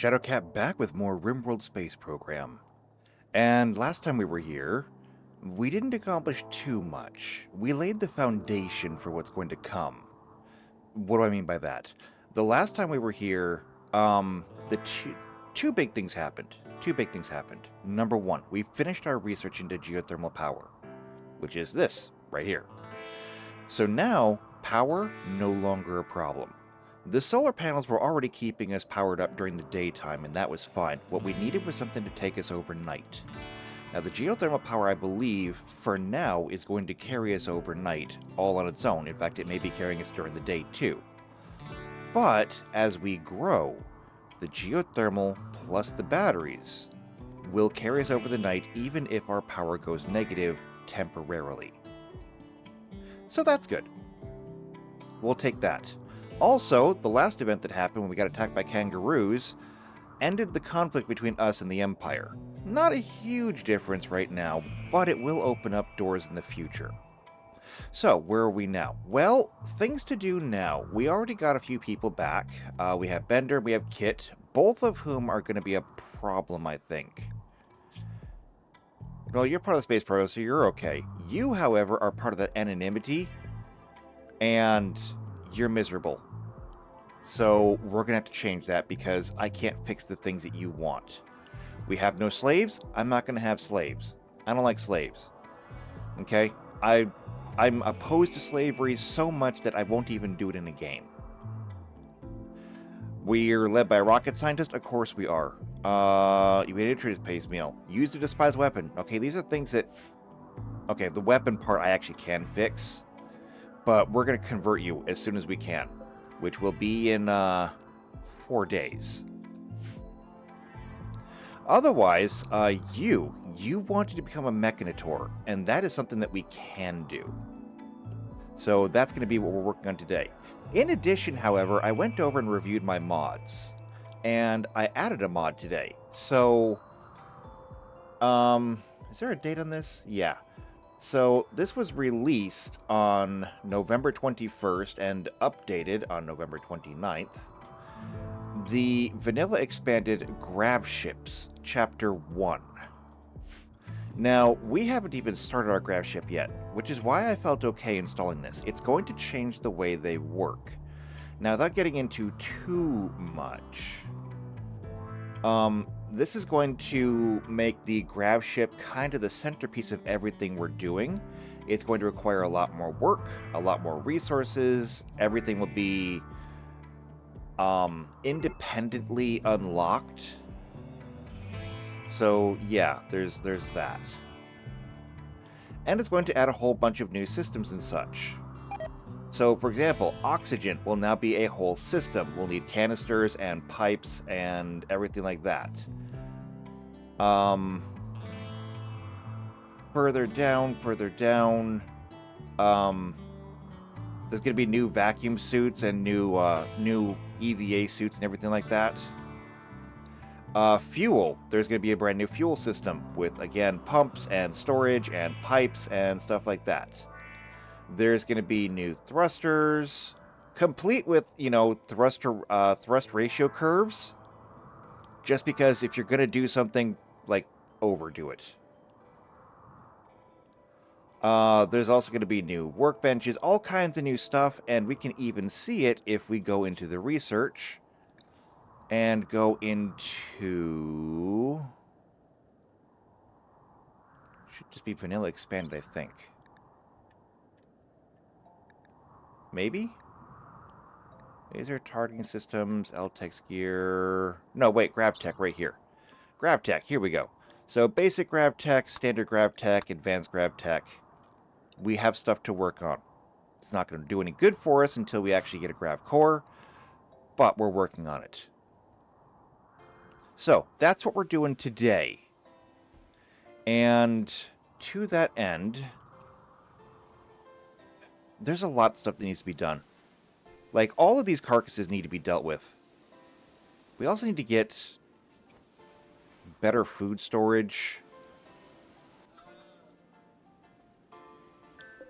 Shadowcat back with more RimWorld Space Program. And last time we were here, we didn't accomplish too much. We laid the foundation for what's going to come. What do I mean by that? The last time we were here, the two big things happened. Two big things happened. Number one, we finished our research into geothermal power, which is this, right here. So now, power no longer a problem. The solar panels were already keeping us powered up during the daytime, and that was fine. What we needed was something to take us overnight. Now, the geothermal power, I believe, for now, is going to carry us overnight, all on its own. In fact, it may be carrying us during the day, too. But, as we grow, the geothermal plus the batteries will carry us over the night, even if our power goes negative temporarily. So that's good. We'll take that. Also, the last event that happened when we got attacked by kangaroos ended the conflict between us and the Empire. Not a huge difference right now, but it will open up doors in the future. So, where are we now? Well, things to do now. We already got a few people back. We have Bender, we have Kit, both of whom are going to be a problem, I think. Well, you're part of the Space Program, so you're okay. You, however, are part of that anonymity, and you're miserable. So we're going to have to change that because I can't fix the things that you want. We have no slaves. I'm not going to have slaves. I don't like slaves. Okay? I'm opposed to slavery so much that I won't even do it in a game. We're led by a rocket scientist? Of course we are. You ate a treated paste meal. Used a despised weapon. Okay, these are things that... Okay, the weapon part I actually can fix. But we're going to convert you as soon as we can, which will be in 4 days. Otherwise, you wanted to become a Mechanitor, and that is something that we can do. So that's going to be what we're working on today. In addition, however, I went over and reviewed my mods, and I added a mod today. So, is there a date on this? Yeah. So this was released on November 21st and updated on November 29th. The Vanilla Expanded Grab Ships, Chapter 1. Now, we haven't even started our grab ship yet, which is why I felt okay installing this. It's going to change the way they work. Now, without getting into too much, this is going to make the grab ship kind of the centerpiece of everything we're doing. It's going to require a lot more work, a lot more resources. Everything will be independently unlocked. So yeah, there's that. And it's going to add a whole bunch of new systems and such. So, for example, oxygen will now be a whole system. We'll need canisters and pipes and everything like that. Further down, there's going to be new vacuum suits and new EVA suits and everything like that. Fuel, there's going to be a brand new fuel system with, again, pumps and storage and pipes and stuff like that. There's going to be new thrusters, complete with, thrust ratio curves. Just because if you're going to do something, like, overdo it. There's also going to be new workbenches, all kinds of new stuff, and we can even see it if we go into the research and go into... Should just be Vanilla Expanded, I think. Maybe? Laser targeting systems, LTEX gear... No, wait, GravTech right here. GravTech, here we go. So basic GravTech, standard GravTech, advanced GravTech. We have stuff to work on. It's not going to do any good for us until we actually get a Grav Core, but we're working on it. So that's what we're doing today. And to that end, there's a lot of stuff that needs to be done. Like, all of these carcasses need to be dealt with. We also need to get better food storage.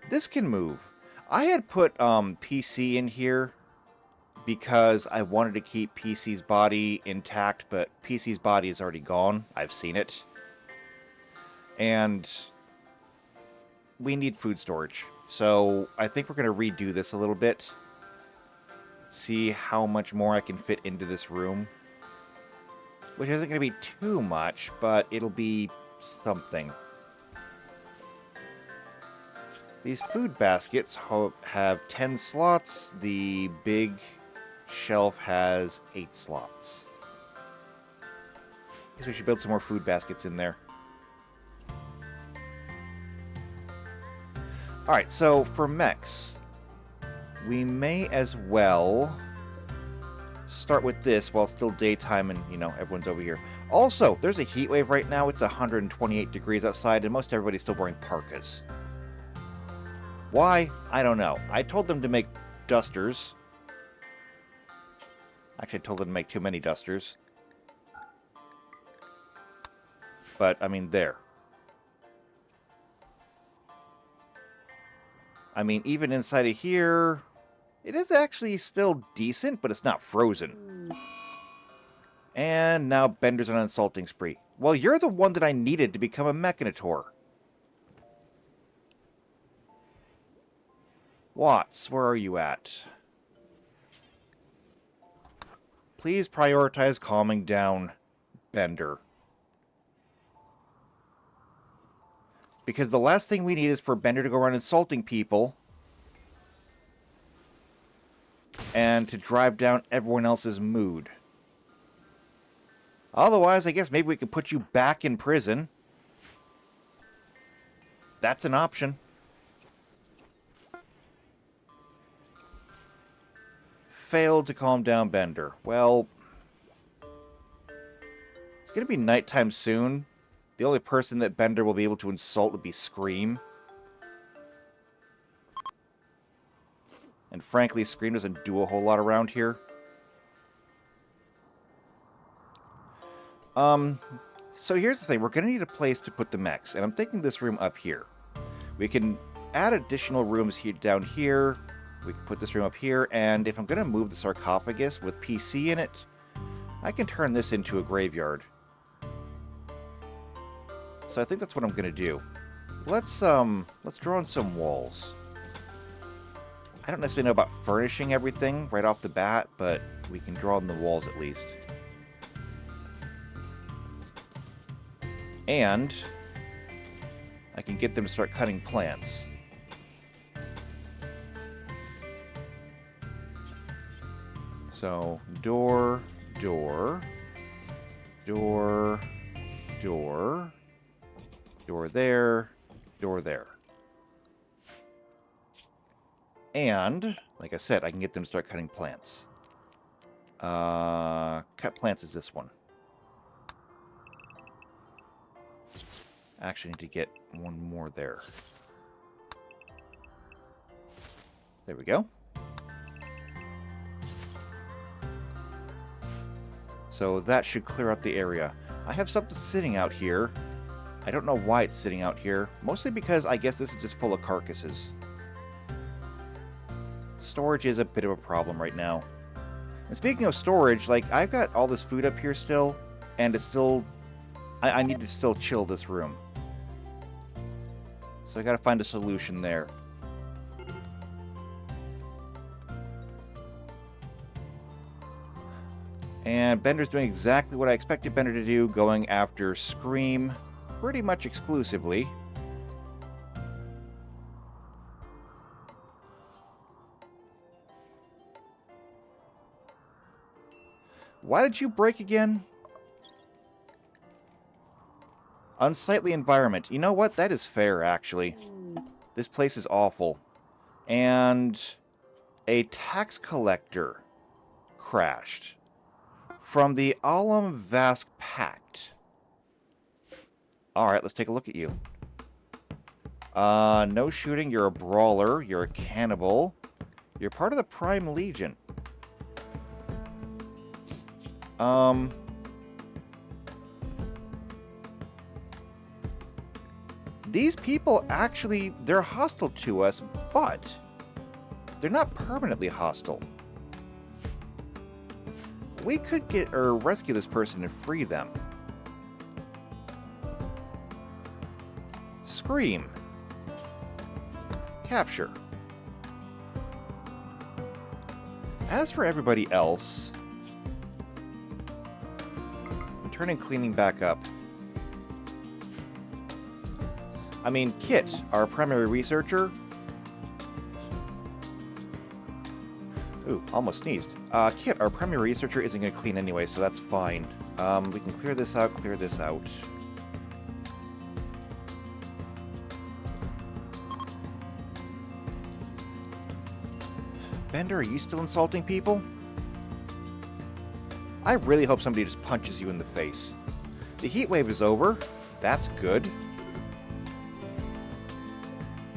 This can move. I had put PC in here because I wanted to keep PC's body intact, but PC's body is already gone. I've seen it. And we need food storage. So I think we're going to redo this a little bit. See how much more I can fit into this room. Which isn't going to be too much, but it'll be something. These food baskets have 10 slots. The big shelf has 8 slots. Guess we should build some more food baskets in there. Alright, so for mechs, we may as well start with this while it's still daytime and, you know, everyone's over here. Also, there's a heat wave right now. It's 128 degrees outside and most everybody's still wearing parkas. Why? I don't know. I told them to make dusters. Actually, I told them to make too many dusters. But, I mean, there. I mean, even inside of here, it is actually still decent, but it's not frozen. And now Bender's on an insulting spree. Well, you're the one that I needed to become a Mechanitor. Watts, where are you at? Please prioritize calming down Bender. Because the last thing we need is for Bender to go around insulting people and to drive down everyone else's mood. Otherwise, I guess maybe we could put you back in prison. That's an option. Failed to calm down Bender. Well, it's going to be nighttime soon. The only person that Bender will be able to insult would be Scream. And frankly, Scream doesn't do a whole lot around here. So here's the thing. We're going to need a place to put the mechs. And I'm thinking this room up here. We can add additional rooms here down here. We can put this room up here. And if I'm going to move the sarcophagus with PC in it, I can turn this into a graveyard. So I think that's what I'm going to do. Let's draw on some walls. I don't necessarily know about furnishing everything right off the bat, but we can draw on the walls at least. And I can get them to start cutting plants. So, door, door, door, door, door there, door there. And, like I said, I can get them to start cutting plants. Cut plants is this one. Actually, need to get one more there. There we go. So that should clear out the area. I have something sitting out here. I don't know why it's sitting out here. Mostly because I guess this is just full of carcasses. Storage is a bit of a problem right now. And speaking of storage, like, I've got all this food up here still, and it's still... I need to still chill this room. So I gotta find a solution there. And Bender's doing exactly what I expected Bender to do, going after Scream pretty much exclusively. Why did you break again? Unsightly environment. You know what? That is fair, actually. This place is awful. And a tax collector crashed from the Alam Vask Pact. Alright, let's take a look at you. No shooting. You're a brawler. You're a cannibal. You're part of the Prime Legion. These people actually, they're hostile to us, but they're not permanently hostile. We could get or rescue this person and free them. Scream. Capture. As for everybody else, I'm turning cleaning back up. I mean, Kit, our primary researcher. Ooh, almost sneezed. Kit, our primary researcher, isn't going to clean anyway, so that's fine. We can clear this out, clear this out. Bender, are you still insulting people? I really hope somebody just punches you in the face. The heat wave is over. That's good.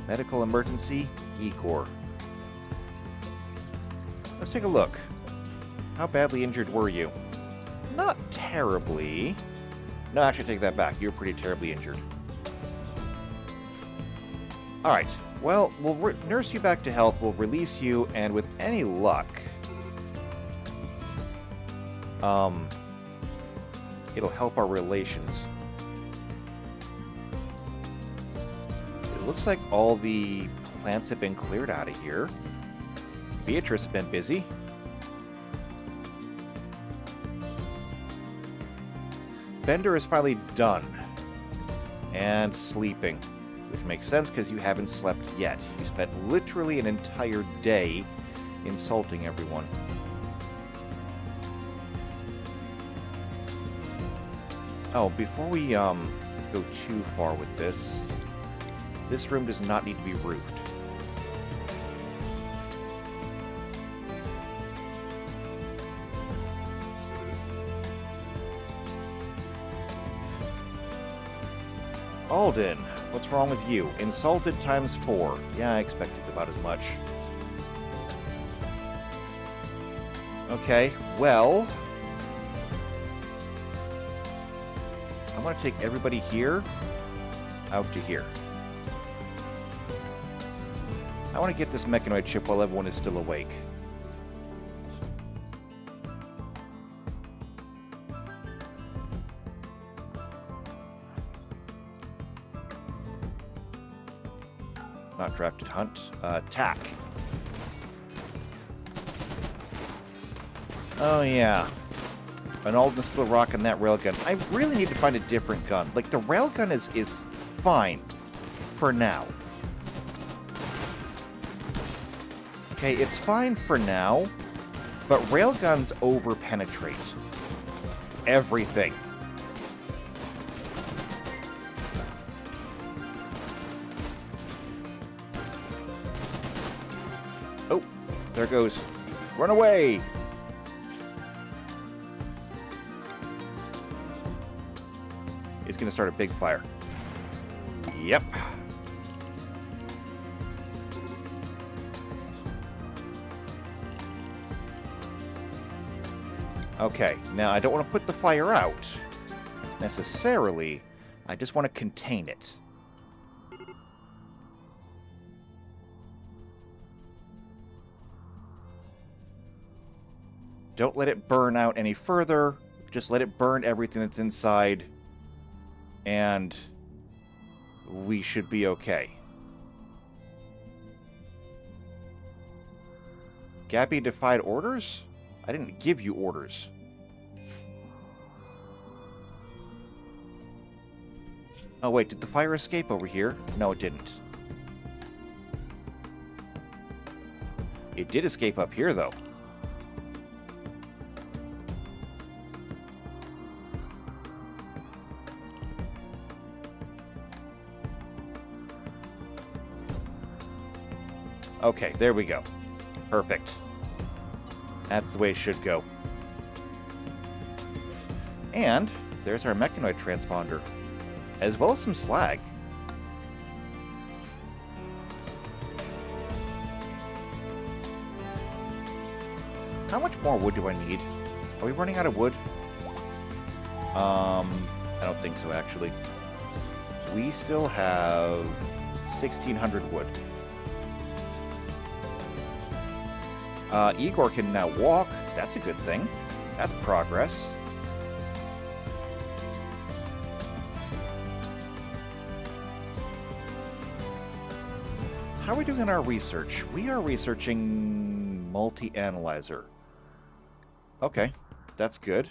Medical emergency, Igor. Let's take a look. How badly injured were you? Not terribly. No, actually, take that back. You were pretty terribly injured. Alright. Well, we'll nurse you back to health, we'll release you, and with any luck, it'll help our relations. It looks like all the plants have been cleared out of here. Beatrice has been busy. Bender is finally done. And sleeping. Which makes sense because you haven't slept yet. You spent literally an entire day insulting everyone. Oh, before we go too far with this room does not need to be roofed. Alden, what's wrong with you? Insulted times 4. Yeah, I expected about as much. Okay, well, I want to take everybody here out to here. I want to get this mechanoid chip while everyone is still awake. Not drafted hunt. Attack. Oh yeah. And Alden's still rocking that railgun. I really need to find a different gun. Like, the railgun is fine. For now. Okay, it's fine for now. But railguns over-penetrate everything. Oh, there goes. Run away! It's gonna start a big fire. Yep. Okay, now I don't want to put the fire out, necessarily. I just want to contain it. Don't let it burn out any further. Just let it burn everything that's inside. And we should be okay. Gabby defied orders? I didn't give you orders. Oh wait, did the fire escape over here? No, it didn't. It did escape up here, though. Okay, there we go. Perfect. That's the way it should go. And there's our mechanoid transponder, as well as some slag. How much more wood do I need? Are we running out of wood? I don't think so, actually. We still have 1,600 wood. Igor can now walk. That's a good thing. That's progress. How are we doing in our research? We are researching multi-analyzer. Okay, that's good.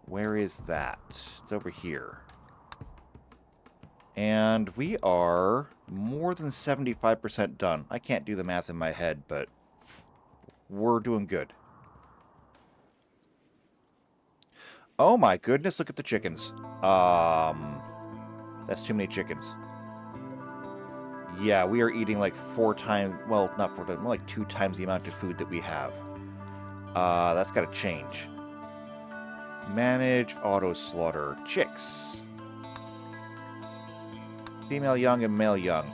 Where is that? It's over here. And we are more than 75% done. I can't do the math in my head, but we're doing good. Oh my goodness, look at the chickens. That's too many chickens. Yeah, we are eating like 4 times, well, not 4 times, more like 2 times the amount of food that we have. That's got to change. Manage auto slaughter chicks. Female young and male young.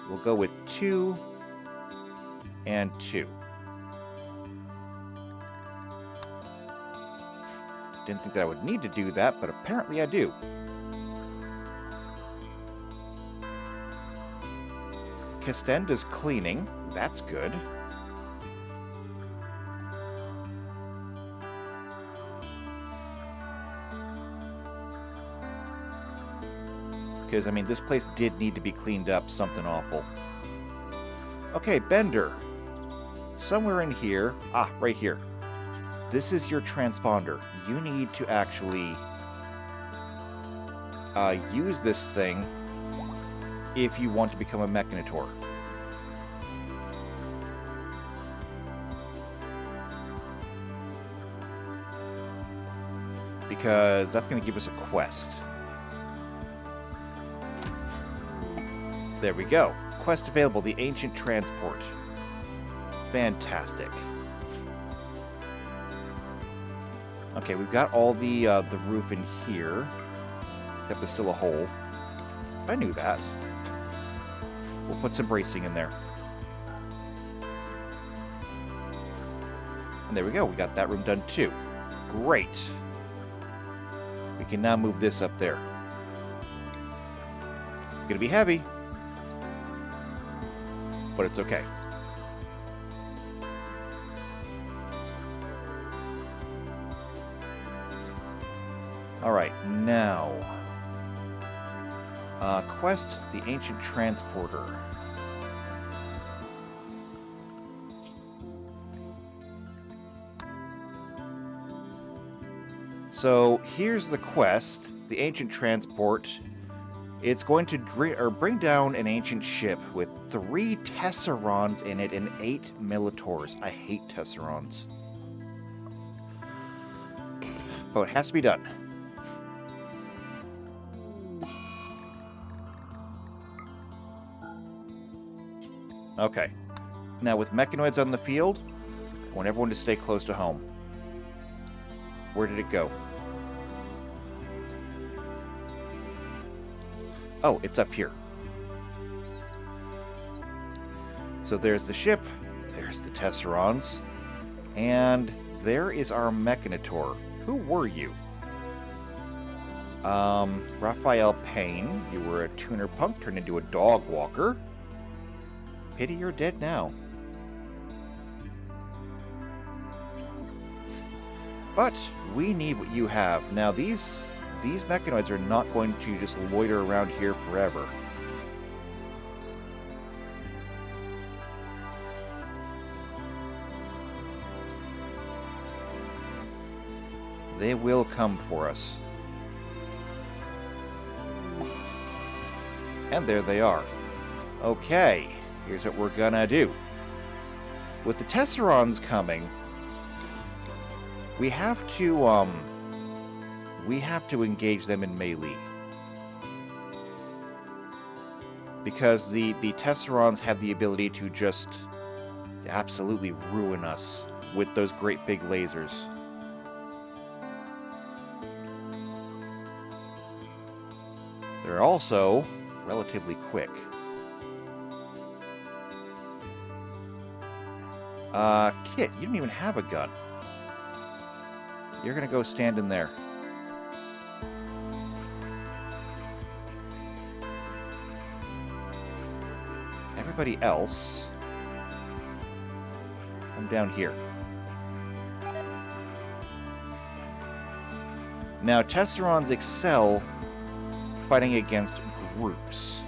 We'll go with 2 and 2. Didn't think that I would need to do that, but apparently I do. Kistenda's cleaning. That's good. Because, I mean, this place did need to be cleaned up. Something awful. Okay, Bender. Somewhere in here. Ah, right here. This is your transponder. You need to actually use this thing if you want to become a Mechanitor. Because that's going to give us a quest. There we go. Quest available, the Ancient Transport. Fantastic. Okay, we've got all the roof in here. Except there's still a hole. I knew that. We'll put some bracing in there. And there we go. We got that room done too. Great. We can now move this up there. It's going to be heavy. But it's okay. Alright, now... quest the Ancient Transporter. So, here's the quest. The Ancient Transport. It's going to bring down an ancient ship with 3 Tesserons in it and 8 Militors. I hate Tesserons. But it has to be done. Okay. Now, with mechanoids on the field, I want everyone to stay close to home. Where did it go? Oh, it's up here. So there's the ship, there's the Tesserons, and there is our Mechanitor. Who were you? Raphael Payne. You were a tuner punk turned into a dog walker. Pity you're dead now. But we need what you have. Now these mechanoids are not going to just loiter around here forever. They will come for us. And there they are. Okay, here's what we're gonna do. With the Tesserons coming, we have to engage them in melee. Because the Tesserons have the ability to just absolutely ruin us with those great big lasers. They're also relatively quick. Kit, you don't even have a gun. You're gonna go stand in there. Everybody else, come down here. Now, Tesserons excel fighting against groups.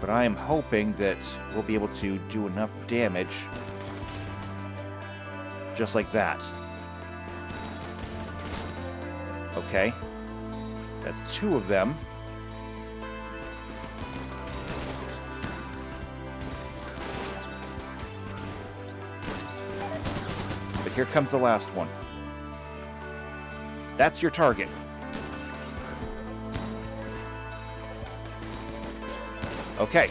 But I am hoping that we'll be able to do enough damage just like that. Okay. That's 2 of them. But here comes the last one. That's your target. Okay.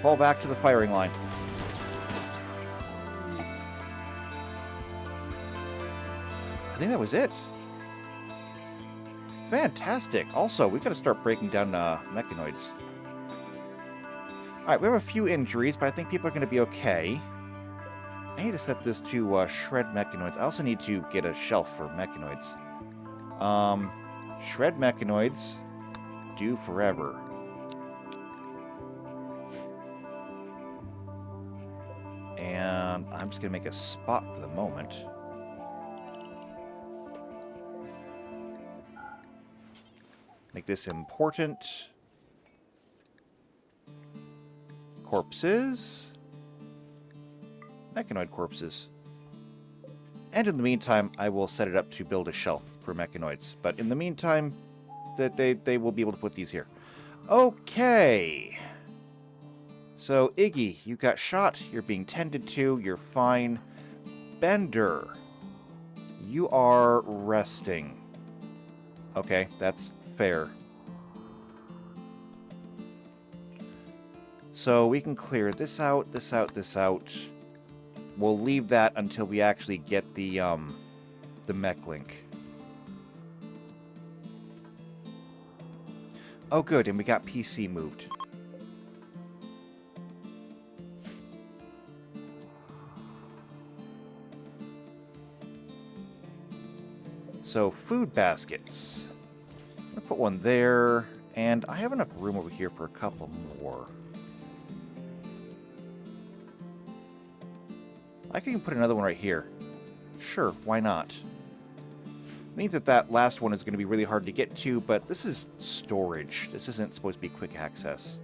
Fall back to the firing line. I think that was it. Fantastic. Also, we gotta start breaking down mechanoids. Alright, we have a few injuries, but I think people are gonna be okay. I need to set this to shred mechanoids. I also need to get a shelf for mechanoids. Shred mechanoids. Do forever. And I'm just going to make a spot for the moment. Make this important. Corpses. Mechanoid corpses. And in the meantime, I will set it up to build a shelf for mechanoids. But in the meantime, that they will be able to put these here. Okay. So, Iggy, you got shot. You're being tended to. You're fine. Bender, you are resting. Okay, that's fair. So we can clear this out, this out, this out. We'll leave that until we actually get the mech link. Oh, good, and we got PC moved. So, food baskets. I'm gonna put one there, and I have enough room over here for a couple more. I can put another one right here. Sure, why not? Means that that last one is going to be really hard to get to, but this is storage. This isn't supposed to be quick access.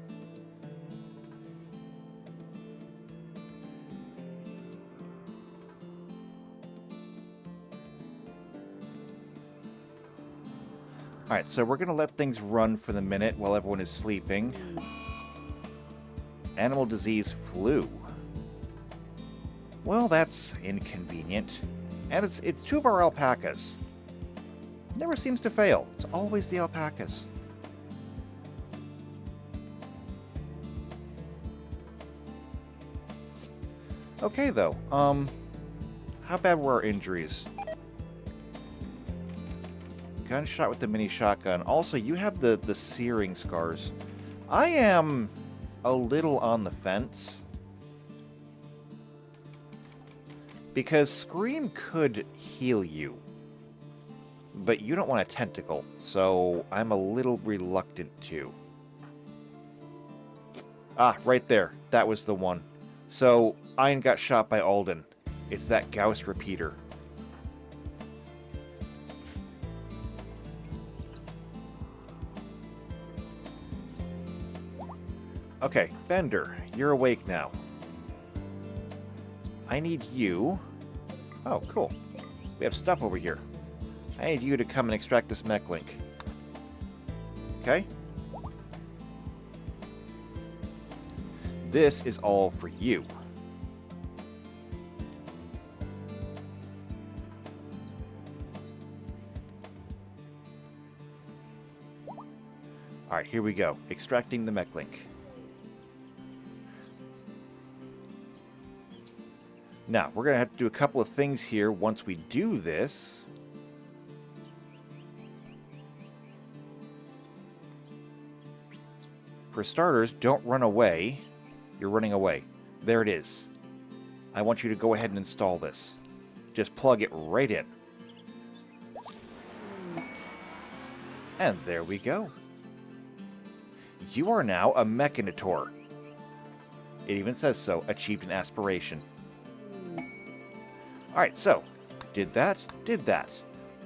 Alright, so we're going to let things run for the minute while everyone is sleeping. Animal disease flu. Well, that's inconvenient. And it's 2 of our alpacas. Never seems to fail. It's always the alpacas. Okay, though. How bad were our injuries? Gunshot with the mini shotgun. Also, you have the searing scars. I am a little on the fence. Because Scream could heal you. But you don't want a tentacle, so I'm a little reluctant to. Ah, right there. That was the one. So, Ian got shot by Alden. It's that Gauss repeater. Okay, Bender, you're awake now. I need you... Oh, cool. We have stuff over here. I need you to come and extract this mech link. Okay? This is all for you. Alright, here we go. Extracting the mech link. Now, we're going to have to do a couple of things here once we do this. For starters, don't run away. You're running away. There it is. I want you to go ahead and install this. Just plug it right in. And there we go. You are now a Mechanitor. It even says so. Achieved an aspiration. Alright, so. Did that. Did that.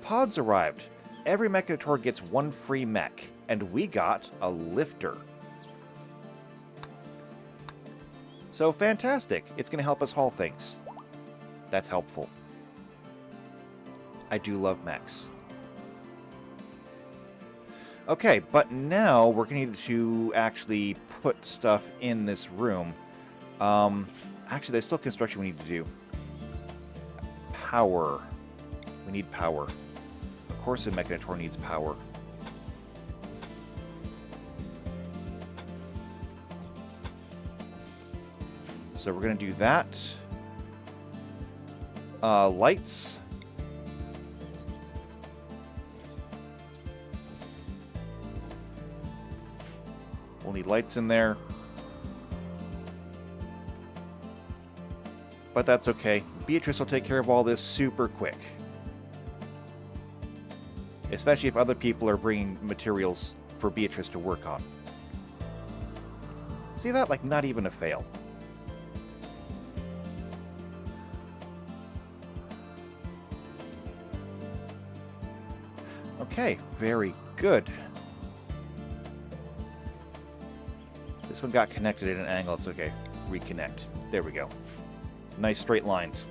Pods arrived. Every Mechanitor gets one free mech. And we got a lifter. So fantastic. It's going to help us haul things. That's helpful. I do love mechs. Okay, but now we're going to need to actually put stuff in this room. Actually, there's still construction we need to do. Power. We need power. Of course, a Mechanitor needs power. So we're going to do that. Lights. We'll need lights in there. But that's okay. Beatrice will take care of all this super quick. Especially if other people are bringing materials for Beatrice to work on. See that? Like, not even a fail. Okay, very good. This one got connected at an angle. It's okay. Reconnect. There we go. Nice straight lines.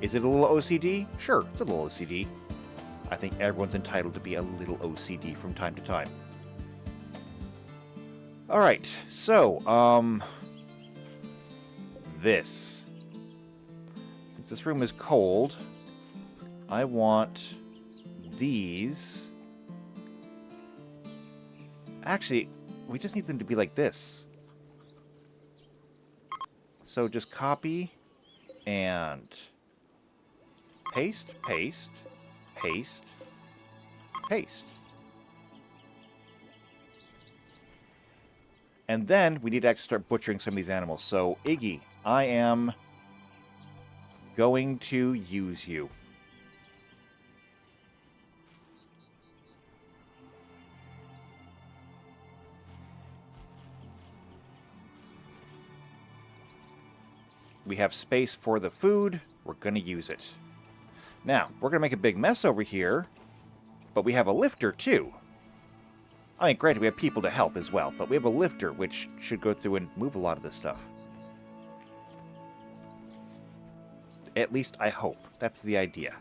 Is it a little OCD? Sure, it's a little OCD. I think everyone's entitled to be a little OCD from time to time. Alright, so, this. Since this room is cold, I want these. Actually, we just need them to be like this. So just copy and paste, paste, paste, paste. And then we need to actually start butchering some of these animals. So, Iggy, I am going to use you. We have space for the food. We're going to use it. Now, we're going to make a big mess over here, but we have a lifter too. I mean, granted, we have people to help as well, but we have a lifter, which should go through and move a lot of this stuff. At least I hope. That's the idea.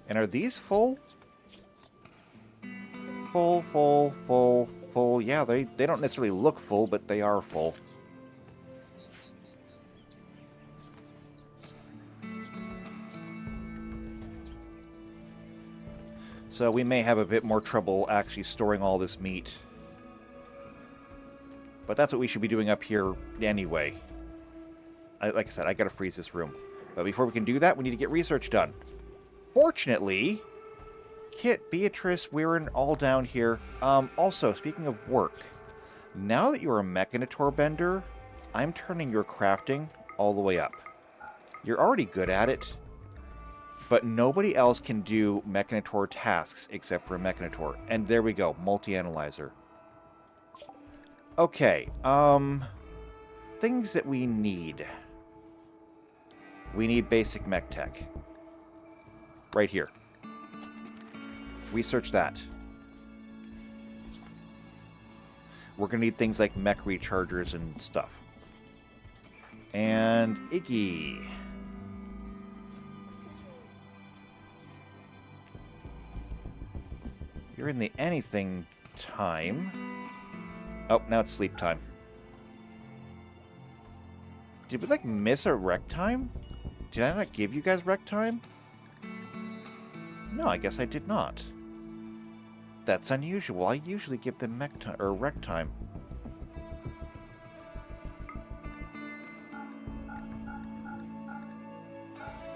And are these full? Full, full, full, full. Yeah, they don't necessarily look full, but they are full. So we may have a bit more trouble actually storing all this meat. But that's what we should be doing up here anyway. Like I said, I gotta freeze this room. But before we can do that, we need to get research done. Fortunately, Kit, Beatrice, we're all down here. Also, speaking of work, now that you're a Mechanitor bender, I'm turning your crafting all the way up. You're already good at it, but nobody else can do Mechanitor tasks except for a Mechanitor. And there we go, multi-analyzer. Okay, things that we need. We need basic mech tech. Right here. Research that. We're going to need things like mech rechargers and stuff. And Iggy. You're in the anything time. Oh, now it's sleep time. Did we, like, miss a rec time? Did I not give you guys rec time? No, I guess I did not. That's unusual. I usually give them mech time or rec time.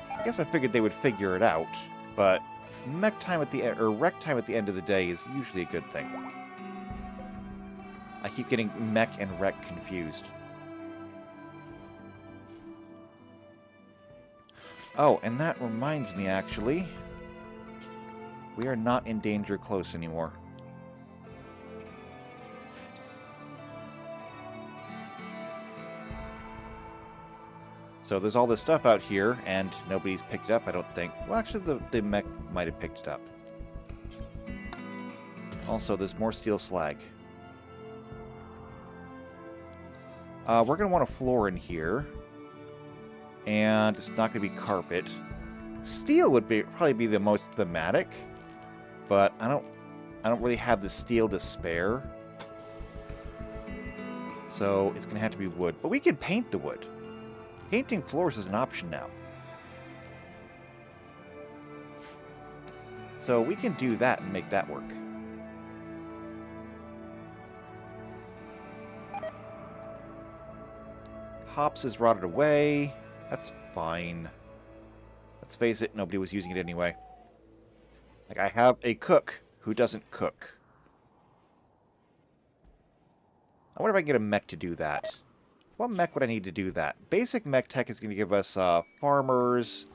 I guess I figured they would figure it out, but mech time at the end, or rec time at the end of the day is usually a good thing. I keep getting mech and rec confused. Oh, and that reminds me, actually. We are not in danger close anymore. So there's all this stuff out here, and nobody's picked it up, I don't think. Well, actually, the mech might have picked it up. Also, there's more steel slag. We're going to want a floor in here. And it's not going to be carpet. Steel would probably be the most thematic. But I don't really have the steel to spare. So it's going to have to be wood. But we can paint the wood. Painting floors is an option now. So we can do that and make that work. Hops is rotted away. That's fine. Let's face it, nobody was using it anyway. Like, I have a cook who doesn't cook. I wonder if I can get a mech to do that. What mech would I need to do that? Basic mech tech is going to give us farmers,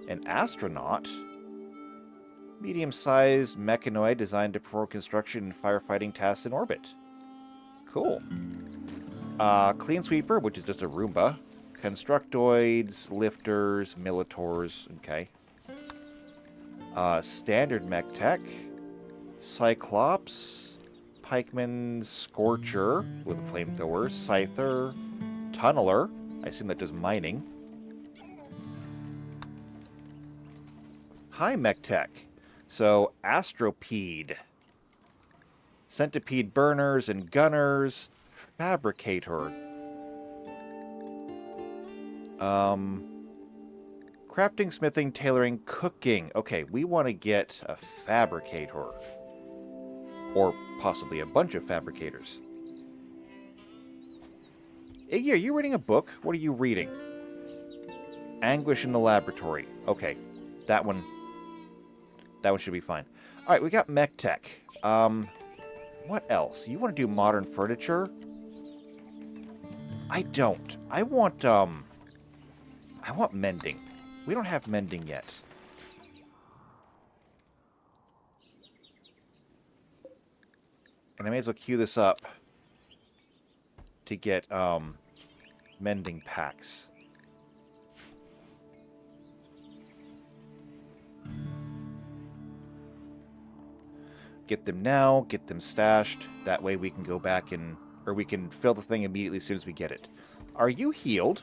an astronaut, medium-sized mechanoid designed to perform construction and firefighting tasks in orbit. Cool. Clean sweeper, which is just a Roomba. Constructoids, lifters, militors, okay. Standard mech tech. Cyclops, pikeman, scorcher with a flamethrower, scyther, tunneler. I assume that does mining. High mech tech. So astropede, centipede burners and gunners, fabricator. Crafting, smithing, tailoring, cooking. Okay, we want to get a fabricator. Or possibly a bunch of fabricators. Iggy, are you reading a book? What are you reading? Anguish in the Laboratory. Okay, that one should be fine. Alright, we got mech tech. What else? You want to do modern furniture? I don't. I want mending. We don't have mending yet. And I may as well queue this up to get mending packs. Get them now, get them stashed. That way we can go back and... or we can fill the thing immediately as soon as we get it. Are you healed?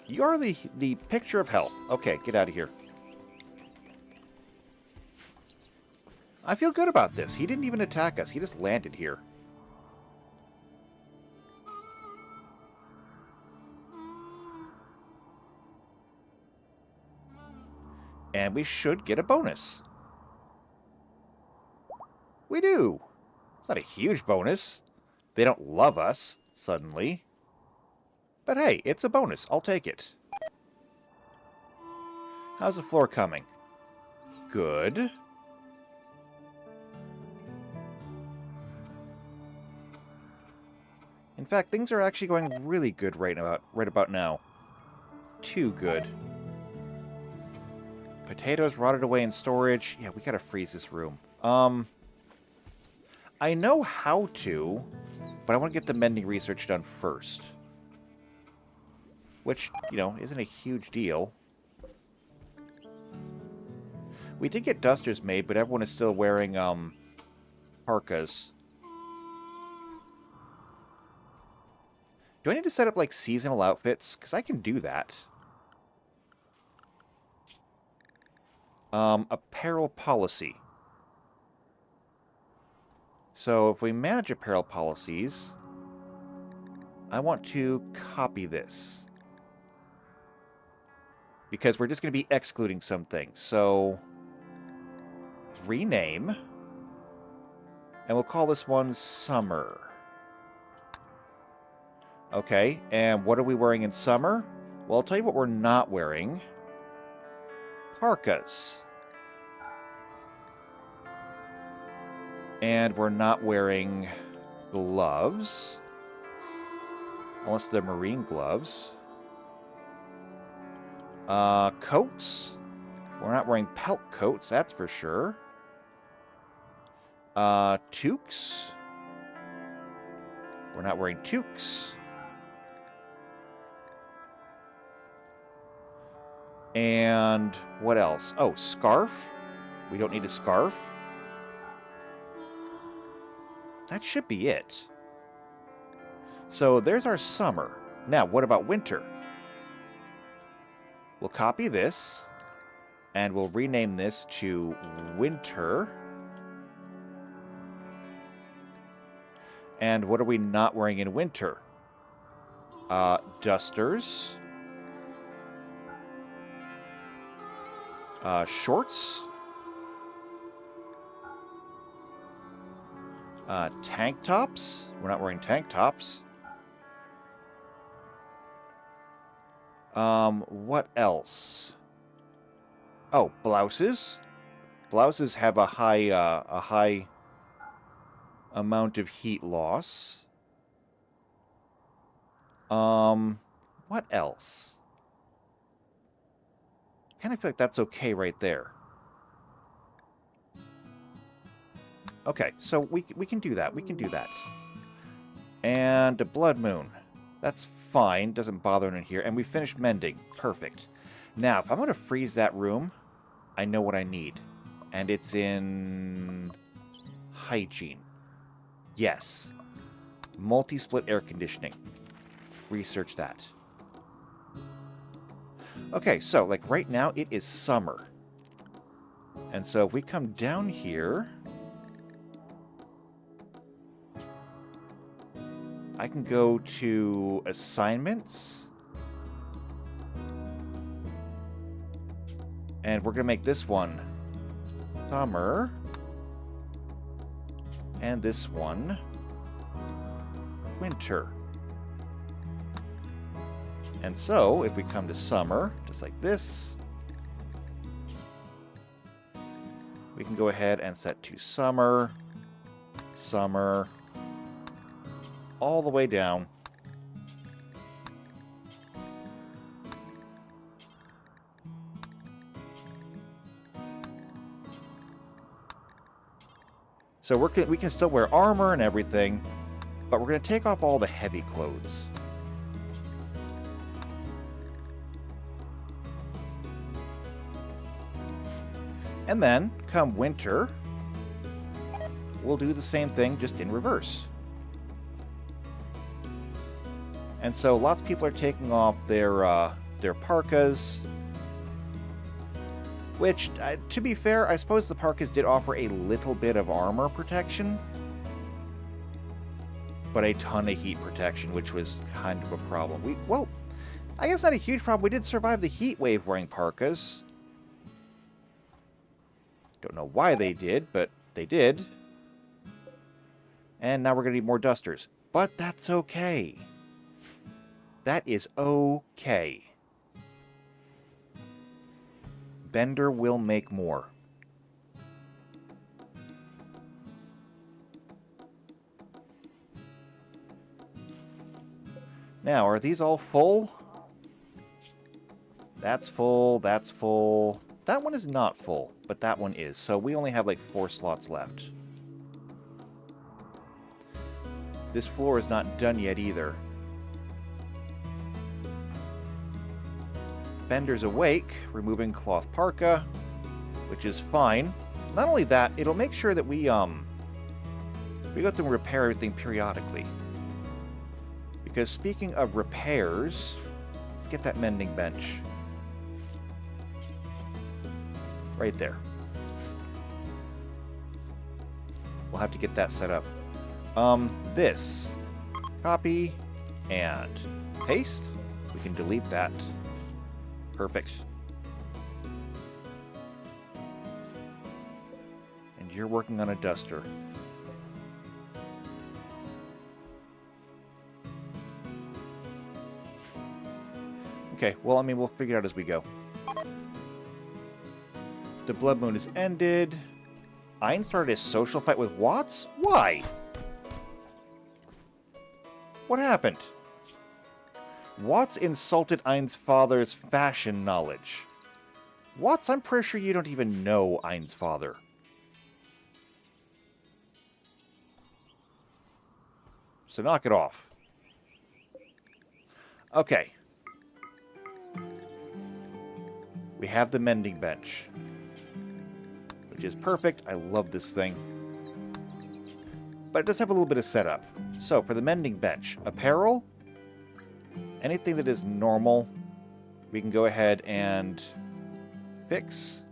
You are the picture of health. Okay, get out of here. I feel good about this. He didn't even attack us. He just landed here. And we should get a bonus. We do. It's not a huge bonus. They don't love us, suddenly. But hey, it's a bonus. I'll take it. How's the floor coming? Good. In fact, things are actually going really good right about now. Too good. Potatoes rotted away in storage. Yeah, we gotta freeze this room. I know how to, but I want to get the mending research done first. Which, you know, isn't a huge deal. We did get dusters made, but everyone is still wearing, parkas. Do I need to set up, like, seasonal outfits? Because I can do that. Apparel policy. So if we manage apparel policies, I want to copy this. Because we're just going to be excluding some things. So, rename. And we'll call this one Summer. Okay, and what are we wearing in summer? Well, I'll tell you what we're not wearing. Parkas. And we're not wearing gloves. Unless they're marine gloves. Coats. We're not wearing pelt coats, that's for sure. Toques. We're not wearing toques. And what else? Oh, scarf. We don't need a scarf. That should be it. So there's our summer. Now, what about winter? We'll copy this, and we'll rename this to winter. And what are we not wearing in winter? Dusters. Shorts. Tank tops. We're not wearing tank tops. What else? Oh, blouses. Blouses have a high amount of heat loss. What else? Kind of feel like that's okay right there. Okay, so we can do that. We can do that. And a blood moon. That's fine. Doesn't bother in here. And we finished mending. Perfect. Now, if I'm going to freeze that room, I know what I need. And it's in hygiene. Yes. Multi-split air conditioning. Research that. Okay, so, like, right now, it is summer. And so if we come down here, I can go to assignments. And we're going to make this one summer. And this one winter. And so, if we come to summer, just like this, we can go ahead and set to summer, summer, all the way down. So we can still wear armor and everything, but we're going to take off all the heavy clothes. And then, come winter, we'll do the same thing, just in reverse. And so lots of people are taking off their parkas, which, to be fair, I suppose the parkas did offer a little bit of armor protection, but a ton of heat protection, which was kind of a problem. Well, I guess not a huge problem. We did survive the heat wave wearing parkas. Don't know why they did, but they did. And now we're going to need more dusters. But that's okay. That is okay. Bender will make more. Now, are these all full? That's full, that's full. That one is not full, but that one is. So we only have like 4 slots left. This floor is not done yet either. Bender's awake, removing cloth parka, which is fine. Not only that, it'll make sure that we go through and repair everything periodically. Because speaking of repairs, let's get that mending bench. Right there. We'll have to get that set up. This. Copy and paste. We can delete that. Perfect. And you're working on a duster. Okay, well, I mean, we'll figure it out as we go. The blood moon is ended. Ein started a social fight with Watts? Why? What happened? Watts insulted Ein's father's fashion knowledge. Watts, I'm pretty sure you don't even know Ein's father. So knock it off. Okay. We have the mending bench, which is perfect. I love this thing. But it does have a little bit of setup. So, for the mending bench, apparel, anything that is normal, we can go ahead and fix.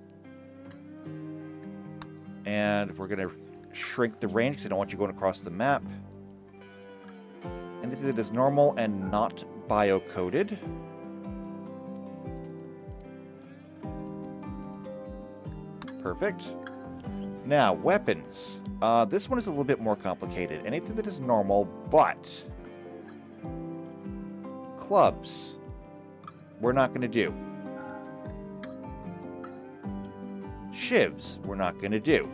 And we're going to shrink the range because I don't want you going across the map. Anything that is normal and not bio-coded. Perfect. Now, weapons. This one is a little bit more complicated. Anything that is normal, but clubs, we're not going to do. Shivs, we're not going to do.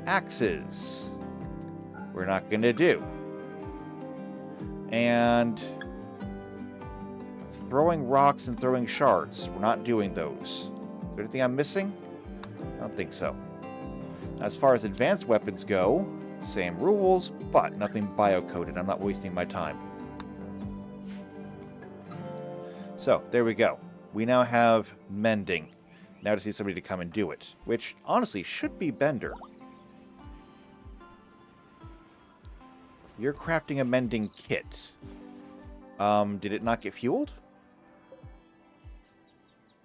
Axes, we're not going to do. And throwing rocks and throwing shards, we're not doing those. Is there anything I'm missing? I don't think so. As far as advanced weapons go, same rules, but nothing bio-coded. I'm not wasting my time. So, there we go. We now have mending. Now just need somebody to come and do it, which honestly should be Bender. You're crafting a mending kit. Did it not get fueled?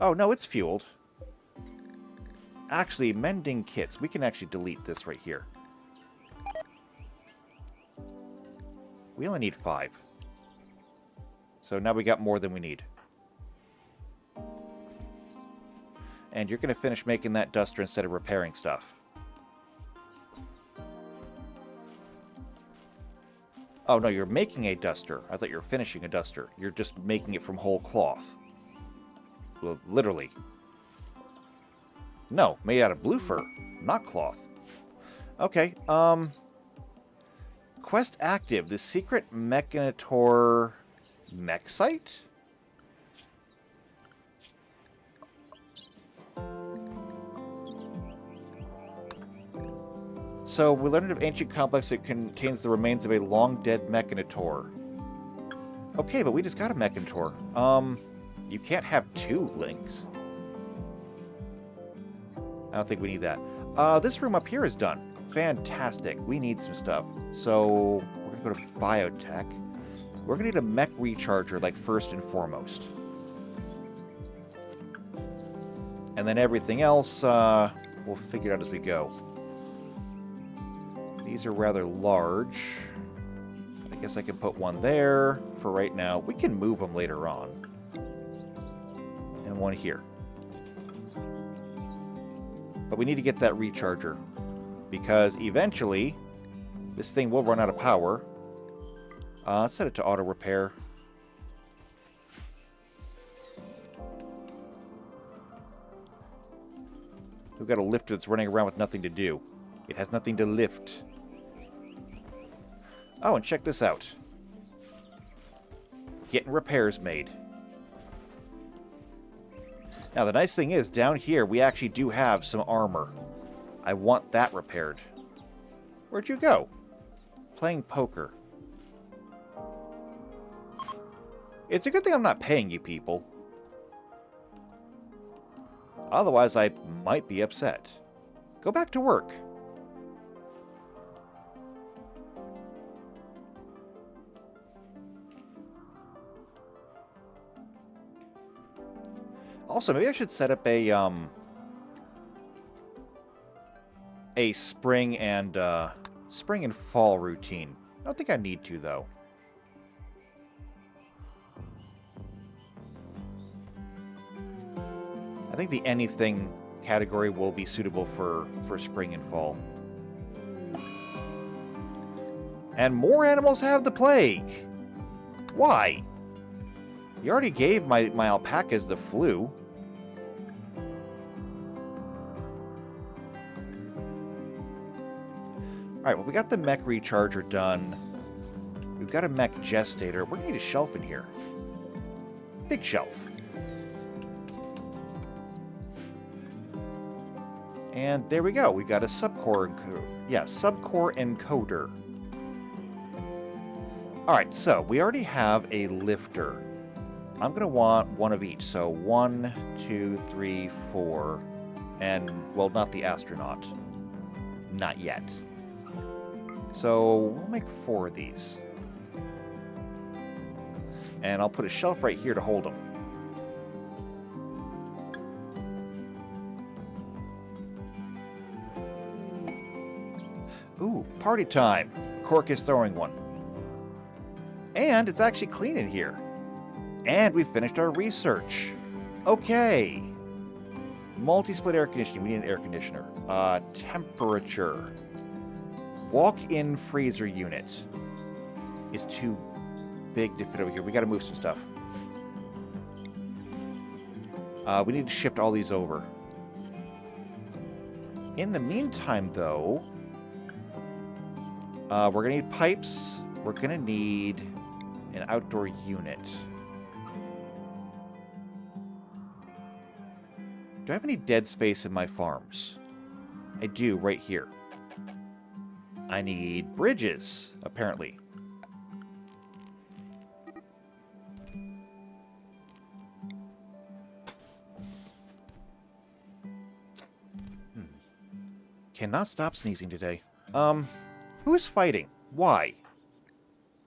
Oh, no, it's fueled. Actually, mending kits. We can actually delete this right here. We only need 5. So now we got more than we need. And you're going to finish making that duster instead of repairing stuff. Oh, no, you're making a duster. I thought you were finishing a duster. You're just making it from whole cloth. Well, literally. No, made out of blue fur, not cloth. Okay, quest active. The secret Mechanitor mech site? So, we learned of ancient complex that contains the remains of a long-dead Mechanitor. Okay, but we just got a Mechanitor. You can't have 2 links. I don't think we need that. This room up here is done. Fantastic. We need some stuff. So, we're going to go to biotech. We're going to need a mech recharger, like, first and foremost. And then everything else, we'll figure it out as we go. These are rather large. I guess I can put one there for right now. We can move them later on. And one here. But we need to get that recharger, because eventually this thing will run out of power. Let's set it to auto repair. We've got a lifter that's running around with nothing to do. It has nothing to lift. Oh, and check this out. Getting repairs made. Now, the nice thing is, down here, we actually do have some armor. I want that repaired. Where'd you go? Playing poker. It's a good thing I'm not paying you people. Otherwise, I might be upset. Go back to work. Also, maybe I should set up a spring and fall routine. I don't think I need to, though. I think the anything category will be suitable for spring and fall. And more animals have the plague. Why? You already gave my alpacas the flu. Alright, well, we got the mech recharger done. We've got a mech gestator. We're going to need a shelf in here. big shelf. And there we go. We got a subcore encoder. Yeah, subcore encoder. Alright, so we already have a lifter. I'm going to want one of each. So 1, 2, 3, 4. And, well, not the astronaut. Not yet. So we'll make 4 of these. And I'll put a shelf right here to hold them. Ooh, party time. Cork is throwing one. And it's actually clean in here. And we finished our research. Okay. Multi-split air conditioning. We need an air conditioner. Temperature. Walk-in freezer unit is too big to fit over here. We got to move some stuff. We need to shift all these over. In the meantime, though, we're going to need pipes. We're going to need an outdoor unit. Do I have any dead space in my farms? I do, right here. I need bridges, apparently. Cannot stop sneezing today. Who's fighting? Why?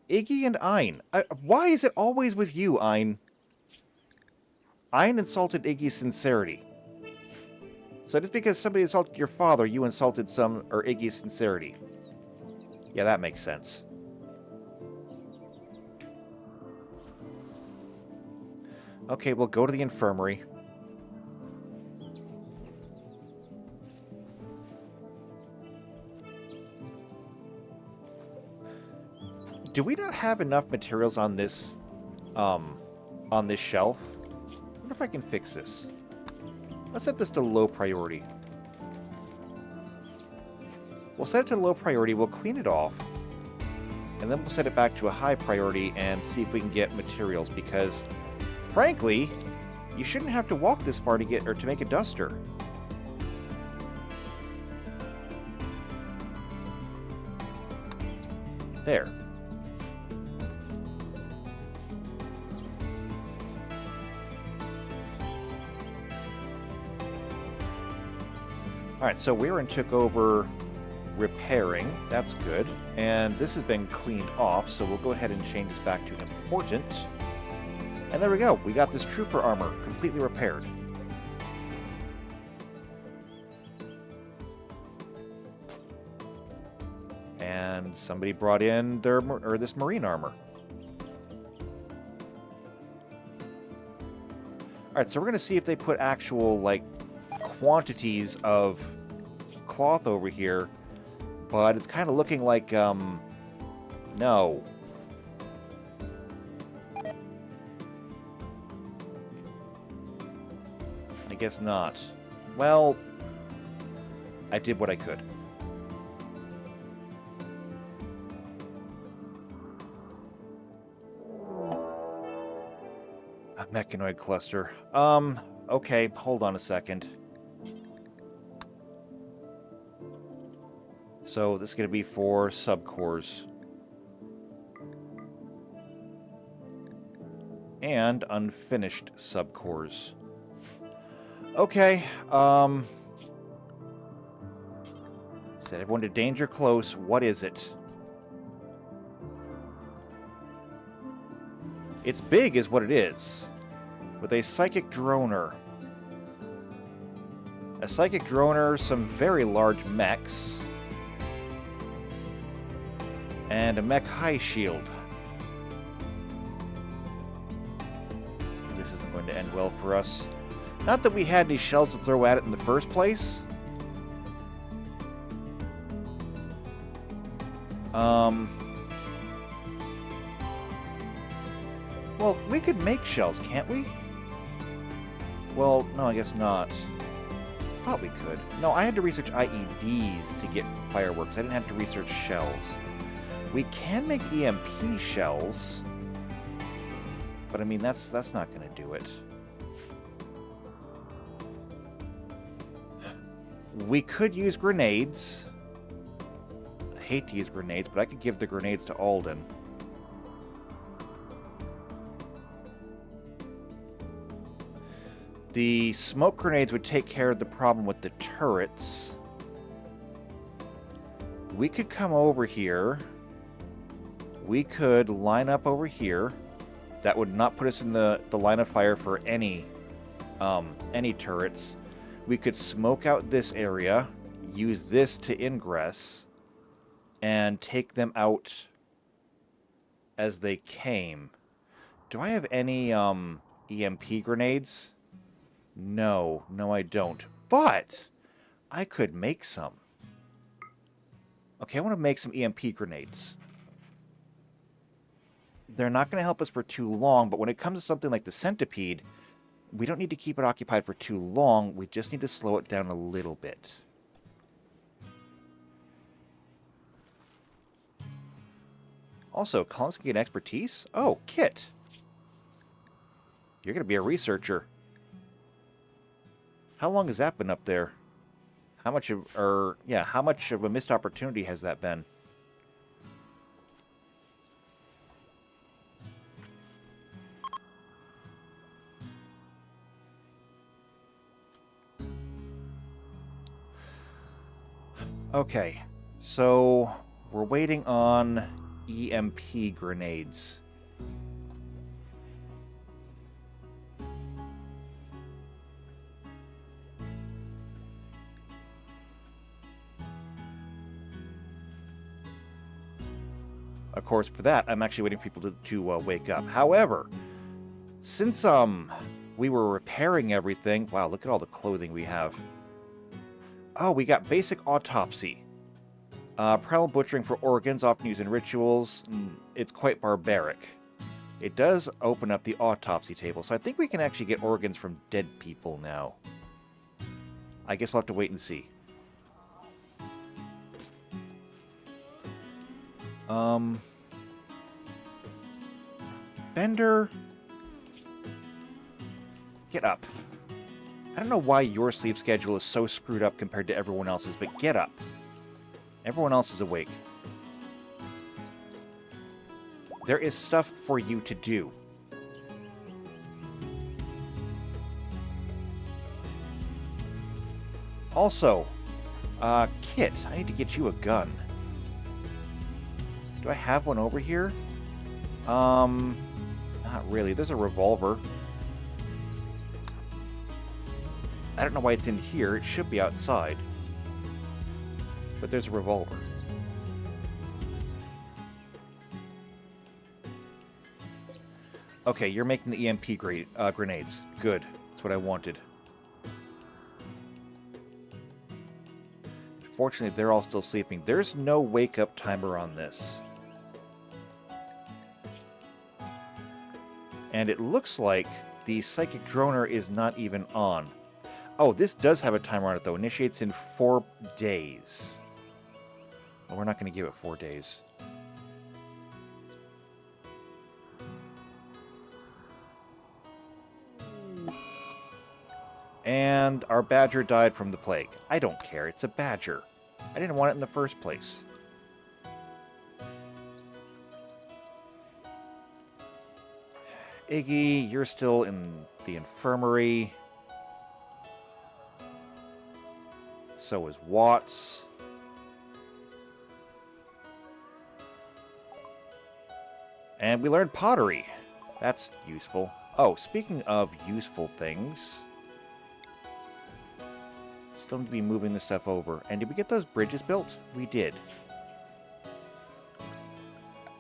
Iggy and Ein. Why is it always with you, Ein? Ein insulted Iggy's sincerity. So just because somebody insulted your father, you insulted Iggy's sincerity. Yeah, that makes sense. Okay, we'll go to the infirmary. Do we not have enough materials on this shelf? I wonder if I can fix this. Let's set this to low priority. We'll set it to low priority, we'll clean it off, and then we'll set it back to a high priority and see if we can get materials, because, frankly, you shouldn't have to walk this far to make a duster. There. Alright, so Weirin took over repairing. That's good. And this has been cleaned off, so we'll go ahead and change this back to important. And there we go. We got this trooper armor completely repaired. And somebody brought in this marine armor. Alright, so we're going to see if they put actual, like, quantities of cloth over here, but it's kind of looking like, no. I guess not. Well, I did what I could. A mechanoid cluster. Okay, hold on a second. So this is going to be for subcores. And unfinished subcores. Okay, said everyone to danger close. What is it? It's big is what it is. With a psychic droner. A psychic droner, some very large mechs. And a mech high shield. This isn't going to end well for us. Not that we had any shells to throw at it in the first place. Well, we could make shells, can't we? Well, no, I guess not. Thought we could. No, I had to research IEDs to get fireworks. I didn't have to research shells. We can make EMP shells. But I mean, that's not going to do it. We could use grenades. I hate to use grenades, but I could give the grenades to Alden. The smoke grenades would take care of the problem with the turrets. We could come over here. We could line up over here. That would not put us in the line of fire for any turrets. We could smoke out this area, use this to ingress, and take them out as they came. Do I have any EMP grenades? No, I don't. But I could make some. Okay, I want to make some EMP grenades. They're not going to help us for too long, but when it comes to something like the centipede, we don't need to keep it occupied for too long. We just need to slow it down a little bit. Also, colonists can get expertise? Oh, Kit! You're going to be a researcher. How long has that been up there? How much of a missed opportunity has that been? Okay, so we're waiting on EMP grenades. Of course, for that, I'm actually waiting for people to wake up. However, since we were repairing everything... Wow, look at all the clothing we have. Oh, we got basic autopsy. Primal butchering for organs, often used in rituals. It's quite barbaric. It does open up the autopsy table, so I think we can actually get organs from dead people now. I guess we'll have to wait and see. Bender, get up. I don't know why your sleep schedule is so screwed up compared to everyone else's, but get up. Everyone else is awake. There is stuff for you to do. Also, Kit, I need to get you a gun. Do I have one over here? Not really. There's a revolver. I don't know why it's in here. It should be outside. But there's a revolver. Okay, you're making the EMP grenades. Good. That's what I wanted. Fortunately, they're all still sleeping. There's no wake-up timer on this. And it looks like the Psychic Droner is not even on. Oh, this does have a timer on it, though. Initiates in 4 days. Well, we're not going to give it 4 days. And our badger died from the plague. I don't care. It's a badger. I didn't want it in the first place. Iggy, you're still in the infirmary. So is Watts. And we learned pottery. That's useful. Oh, speaking of useful things... Still need to be moving this stuff over. And did we get those bridges built? We did.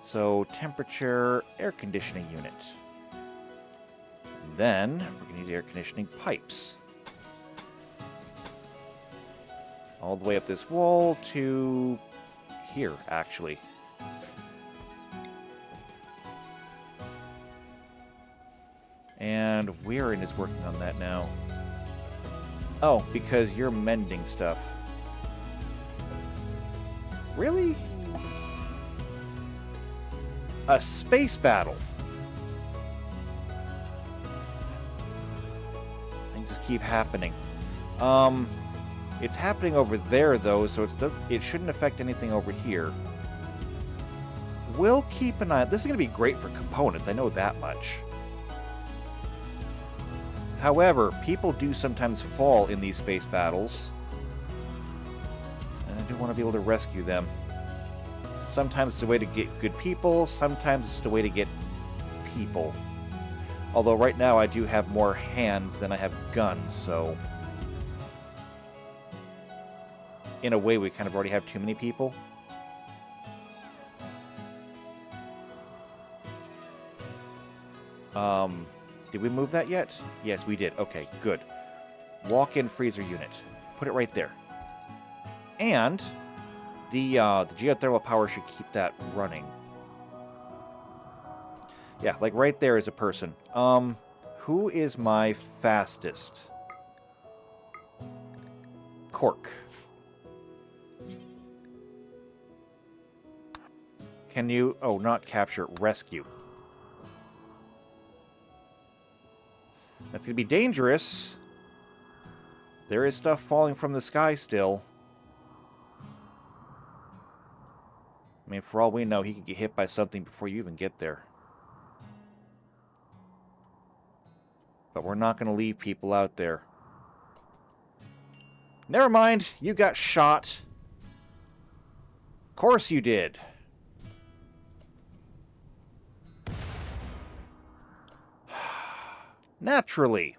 So, temperature, air conditioning unit. And then, we're going to need air conditioning pipes. All the way up this wall to here, actually. And Weirin is working on that now. Oh, because you're mending stuff. Really? A space battle. keep happening. It's happening over there, though, so it shouldn't affect anything over here. We'll keep an eye... This is going to be great for components, I know that much. However, people do sometimes fall in these space battles. And I do want to be able to rescue them. Sometimes it's a way to get good people, sometimes it's a way to get people. Although right now I do have more hands than I have guns, so... In a way, we kind of already have too many people. Did we move that yet? Yes, we did. Okay, good. Walk-in freezer unit. Put it right there. And the geothermal power should keep that running. Yeah, like right there is a person. Who is my fastest? Cork. Can you... Oh, not capture. Rescue. That's going to be dangerous. There is stuff falling from the sky still. I mean, for all we know, he could get hit by something before you even get there. But we're not going to leave people out there. Never mind. You got shot. Of course you did. Naturally.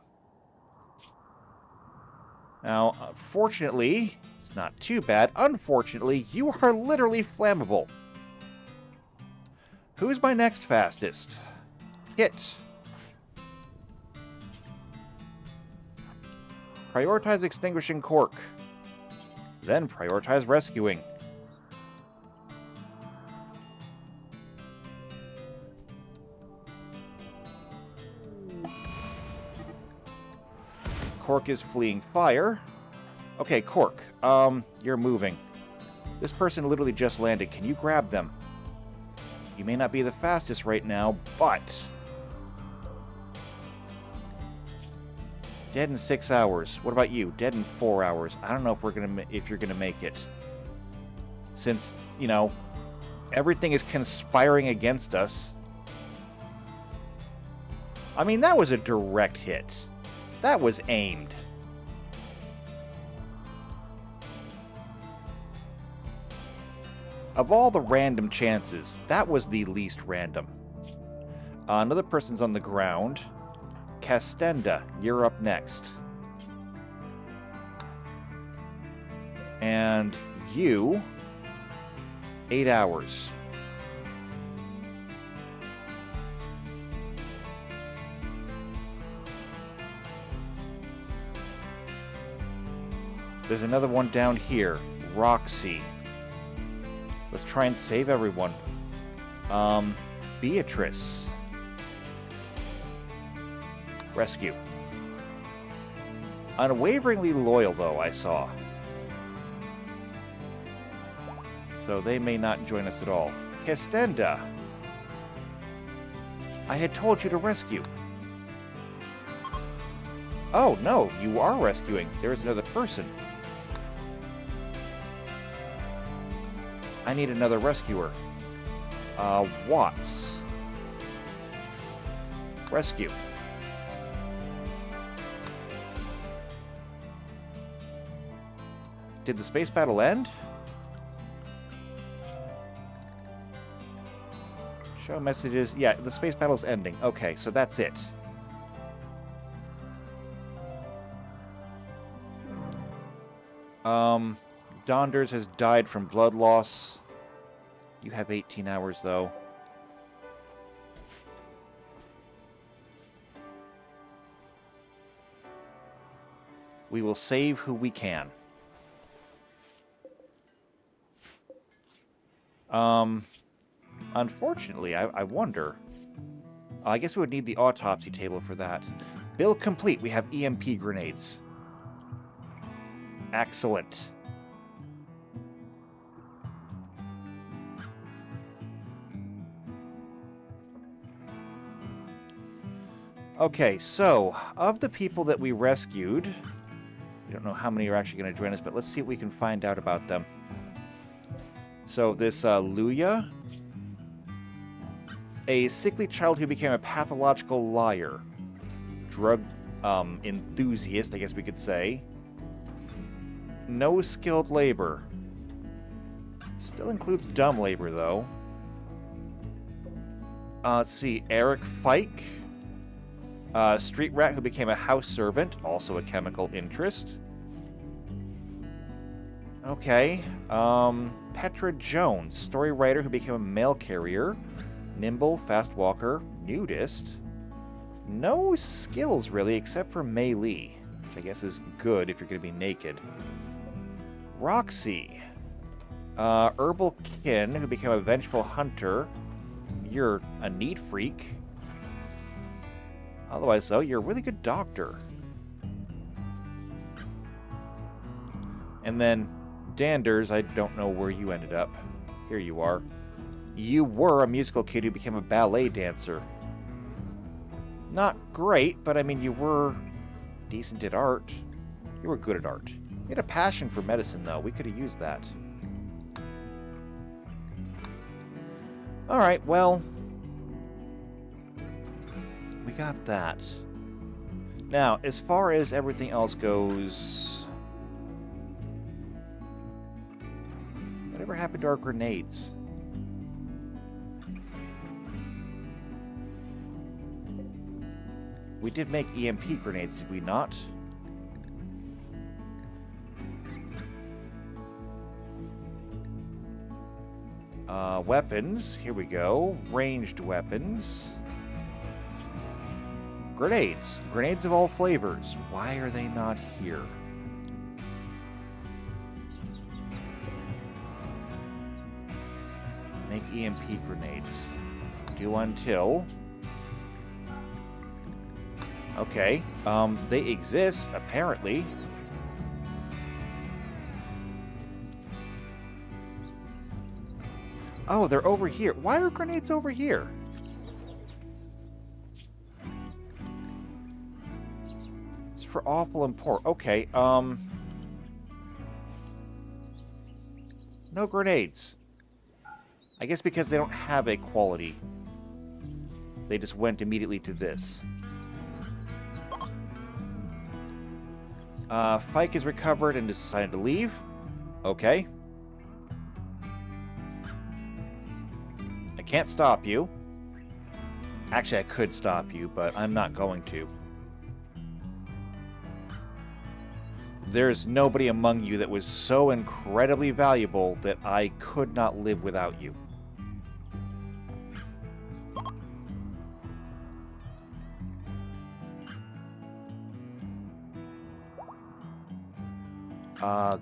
Now, fortunately, it's not too bad. Unfortunately, you are literally flammable. Who's my next fastest? Hit. Prioritize extinguishing Cork. Then prioritize rescuing. Cork is fleeing fire. Okay, Cork, you're moving. This person literally just landed. Can you grab them? You may not be the fastest right now, but... Dead in 6 hours. What about you? Dead in 4 hours. I don't know if you're gonna make it. Since, you know, everything is conspiring against us. I mean, that was a direct hit. That was aimed. Of all the random chances, that was the least random. Another person's on the ground. Castenda, you're up next. And you... 8 hours. There's another one down here. Roxy. Let's try and save everyone. Beatrice. Rescue. Unwaveringly loyal, though, I saw. So they may not join us at all. Castenda. I had told you to rescue. Oh, no, you are rescuing. There's another person. I need another rescuer. Watts. Rescue. Did the space battle end? Show messages. Yeah, the space battle's ending. Okay, so that's it. Donders has died from blood loss. You have 18 hours, though. We will save who we can. Unfortunately, I wonder. I guess we would need the autopsy table for that. Build complete. We have EMP grenades. Excellent. Okay, so, of the people that we rescued, we don't know how many are actually going to join us, but let's see what we can find out about them. So, this Luya, a sickly child who became a pathological liar. Drug enthusiast, I guess we could say. No skilled labor. Still includes dumb labor, though. Let's see. Eric Fike. Street rat who became a house servant. Also a chemical interest. Okay. Petra Jones. Story writer who became a mail carrier. Nimble, fast walker, nudist. No skills, really, except for melee, which I guess is good if you're going to be naked. Roxy. Herbal kin who became a vengeful hunter. You're a neat freak. Otherwise, though, you're a really good doctor. And then, Danders, I don't know where you ended up. Here you are. You were a musical kid who became a ballet dancer. Not great, but I mean, you were decent at art. You were good at art. You had a passion for medicine, though. We could have used that. Alright, well, we got that. Now, as far as everything else goes, whatever happened to our grenades? We did make EMP grenades, did we not? Weapons. Here we go. Ranged weapons. Grenades. Grenades of all flavors. Why are they not here? Make EMP grenades. Do until... Okay. They exist, apparently. Oh, they're over here. Why are grenades over here? It's for awful and poor. Okay, no grenades. I guess because they don't have a quality. They just went immediately to this. Fike is recovered and has decided to leave. Okay. I can't stop you. Actually, I could stop you, but I'm not going to. There's nobody among you that was so incredibly valuable that I could not live without you.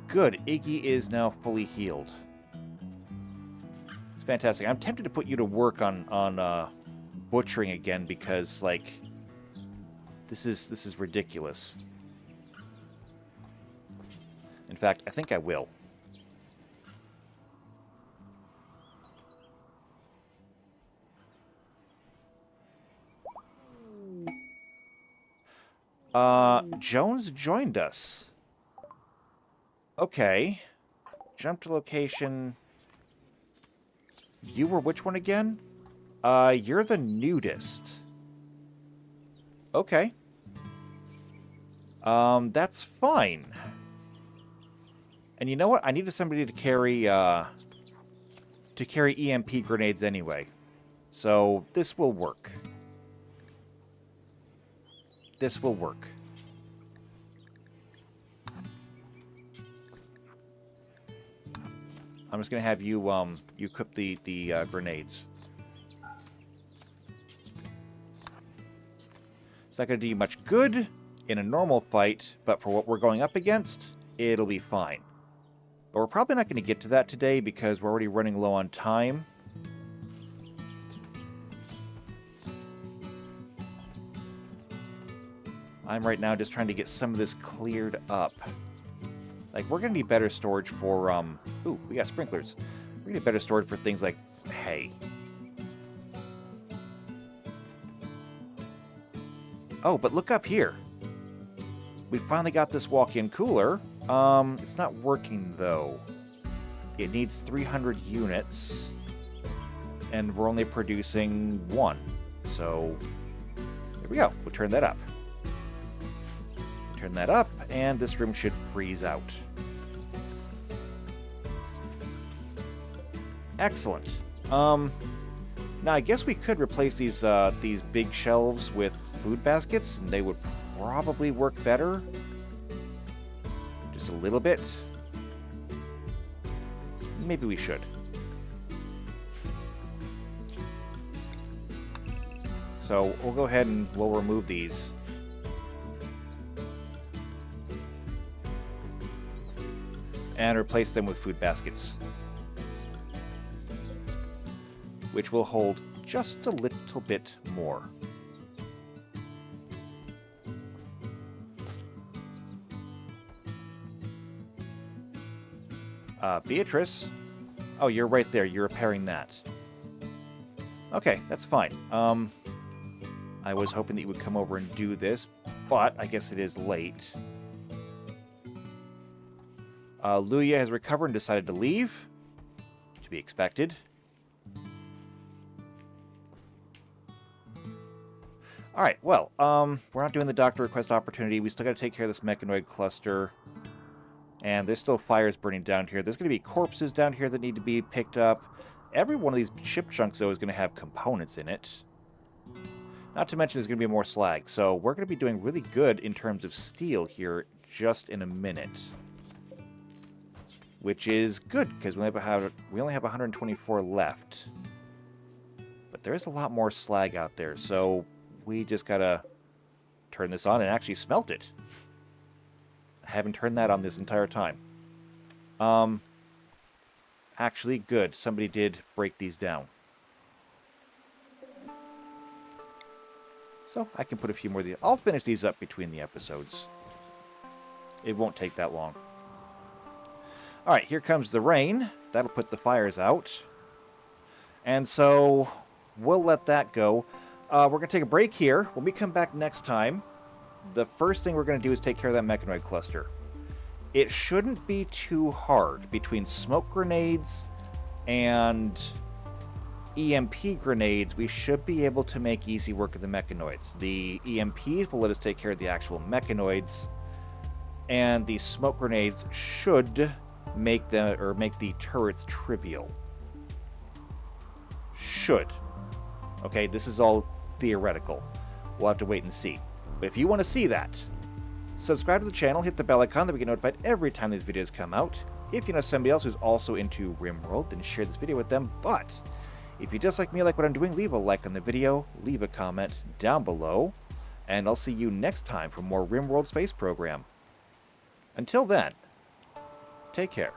Good. Iggy is now fully healed. It's fantastic. I'm tempted to put you to work on butchering again because, like, this is ridiculous. In fact, I think I will. Jones joined us. Okay. Jump to location. You were which one again? You're the nudist. Okay. That's fine. And you know what? I needed somebody to carry EMP grenades anyway. So this will work. This will work. I'm just gonna have you you equip the grenades. It's not gonna do you much good in a normal fight, but for what we're going up against, it'll be fine. But we're probably not gonna get to that today because we're already running low on time. I'm right now just trying to get some of this cleared up. Like, we're going to need better storage for, ooh, we got sprinklers. We're going to need better storage for things like hay. Oh, but look up here. We finally got this walk-in cooler. It's not working, though. It needs 300 units, and we're only producing 1. So, there we go. We'll turn that up. Turn that up, and this room should freeze out. Excellent. Now I guess we could replace these big shelves with food baskets, and they would probably work better. Just a little bit. Maybe we should. So we'll go ahead and we'll remove these. And replace them with food baskets, which will hold just a little bit more. Beatrice? Oh, you're right there. You're repairing that. Okay, that's fine. I was hoping that you would come over and do this, but I guess it is late. Luya has recovered and decided to leave. To be expected. Alright, well, we're not doing the doctor request opportunity. We still got to take care of this mechanoid cluster. And there's still fires burning down here. There's going to be corpses down here that need to be picked up. Every one of these ship chunks, though, is going to have components in it. Not to mention there's going to be more slag. So we're going to be doing really good in terms of steel here just in a minute. Which is good, because we only have 124 left. But there is a lot more slag out there, so we just gotta turn this on and actually smelt it. I haven't turned that on this entire time. Actually, good. Somebody did break these down. So, I can put a few more of these. I'll finish these up between the episodes. It won't take that long. Alright, here comes the rain. That'll put the fires out. And so, we'll let that go. We're going to take a break here. When we come back next time, the first thing we're going to do is take care of that mechanoid cluster. It shouldn't be too hard. Between smoke grenades and EMP grenades, we should be able to make easy work of the mechanoids. The EMPs will let us take care of the actual mechanoids, and the smoke grenades should make the turrets trivial. Should. Okay, this is all theoretical. We'll have to wait and see. But if you want to see that, subscribe to the channel, hit the bell icon that we get notified every time these videos come out. If you know somebody else who's also into RimWorld, then share this video with them. But if you just like me, like what I'm doing, leave a like on the video, leave a comment down below, and I'll see you next time for more RimWorld Space Program. Until then, take care.